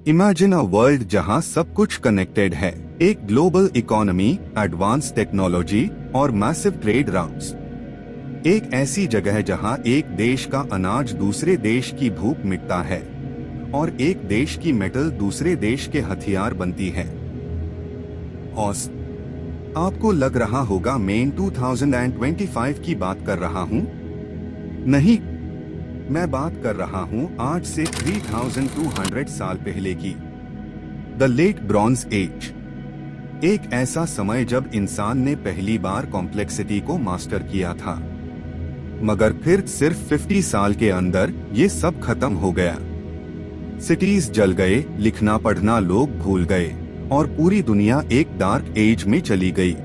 Imagine a world जहां सब कुछ कनेक्टेड है, एक ग्लोबल इकोनॉमी, एडवांस टेक्नोलॉजी और मैसिव ट्रेड राउट्स। एक ऐसी जगह जहां एक देश का अनाज दूसरे देश की भूख मिटता है और एक देश की मेटल दूसरे देश के हथियार बनती है। ऑस आपको लग रहा होगा मैं 2025 की बात कर रहा हूं। नहीं, मैं बात कर रहा हूं आज से 3200 साल पहले की। द लेट ब्रॉन्ज एज, एक ऐसा समय जब इंसान ने पहली बार कॉम्प्लेक्सिटी को मास्टर किया था। मगर फिर सिर्फ 50 साल के अंदर ये सब खत्म हो गया। सिटीज जल गए, लिखना पढ़ना लोग भूल गए और पूरी दुनिया एक डार्क एज में चली गई।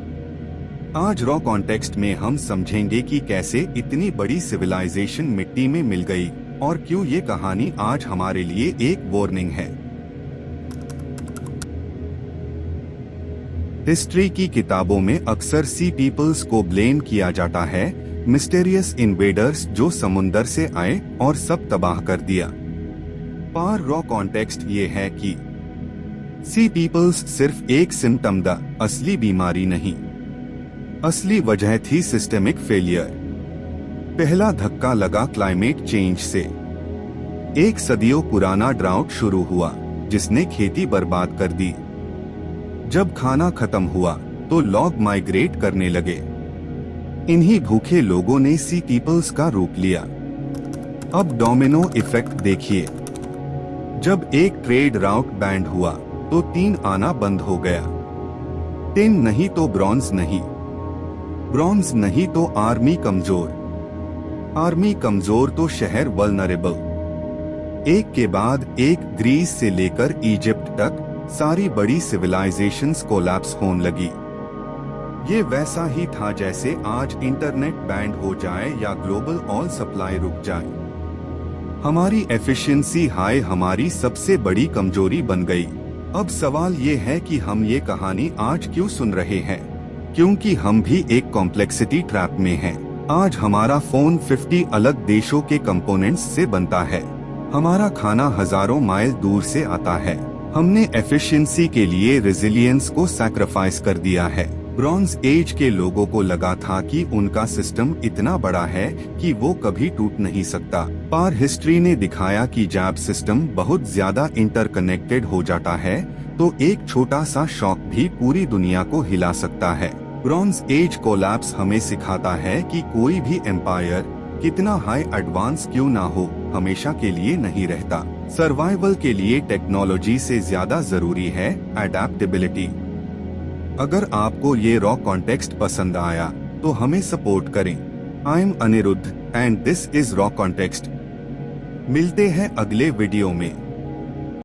आज रॉ कॉन्टेक्स्ट में हम समझेंगे कि कैसे इतनी बड़ी सिविलाइजेशन मिट्टी में मिल गई और क्यों ये कहानी आज हमारे लिए एक वार्निंग है। हिस्ट्री की किताबों में अक्सर सी पीपल्स को ब्लेम किया जाता है, मिस्टीरियस इन्वेडर्स जो समुंदर से आए और सब तबाह कर दिया। पर रॉ कॉन्टेक्स्ट ये है कि सी पीपल्स सिर्फ एक सिम्टम था, असली बीमारी नहीं। असली वजह थी सिस्टेमिक फेलियर। पहला धक्का लगा क्लाइमेट चेंज से। एक सदियों पुराना ड्राउट शुरू हुआ जिसने खेती बर्बाद कर दी। जब खाना खत्म हुआ तो लोग माइग्रेट करने लगे। इन्हीं भूखे लोगों ने सी पीपल्स का रूप लिया। अब डोमिनो इफेक्ट देखिए। जब एक ट्रेड राउट बैंड हुआ तो टीन आना बंद हो गया। टिन नहीं तो ब्रॉन्ज नहीं, ब्रॉन्ज नहीं तो आर्मी कमजोर, आर्मी कमजोर तो शहर वल्नरेबल। एक के बाद एक ग्रीस से लेकर इजिप्ट तक सारी बड़ी सिविलाइजेशंस कोलैप्स होने लगी। ये वैसा ही था जैसे आज इंटरनेट बैंड हो जाए या ग्लोबल ऑयल सप्लाई रुक जाए। हमारी एफिशिएंसी हाई हमारी सबसे बड़ी कमजोरी बन गई। अब सवाल ये है कि हम ये कहानी आज क्यों सुन रहे हैं? क्योंकि हम भी एक कॉम्प्लेक्सिटी ट्रैप में हैं। आज हमारा फोन 50 अलग देशों के कंपोनेंट्स से बनता है। हमारा खाना हजारों माइल दूर से आता है। हमने एफिशिएंसी के लिए रेजिलियंस को सैक्रिफाइस कर दिया है। ब्रॉन्ज एज के लोगों को लगा था कि उनका सिस्टम इतना बड़ा है कि वो कभी टूट नहीं सकता। पर हिस्ट्री ने दिखाया कि जब सिस्टम बहुत ज्यादा इंटरकनेक्टेड हो जाता है तो एक छोटा सा शॉक भी पूरी दुनिया को हिला सकता है। ब्रॉन्ज एज कोलैप्स हमें सिखाता है कि कोई भी एम्पायर कितना हाई एडवांस क्यों ना हो, हमेशा के लिए नहीं रहता। सर्वाइवल के लिए टेक्नोलॉजी से ज्यादा जरूरी है एडेप्टेबिलिटी। अगर आपको ये रॉ कॉन्टेक्स्ट पसंद आया तो हमें सपोर्ट करें। I am Aniruddh and this is raw context. मिलते हैं अगले वीडियो में।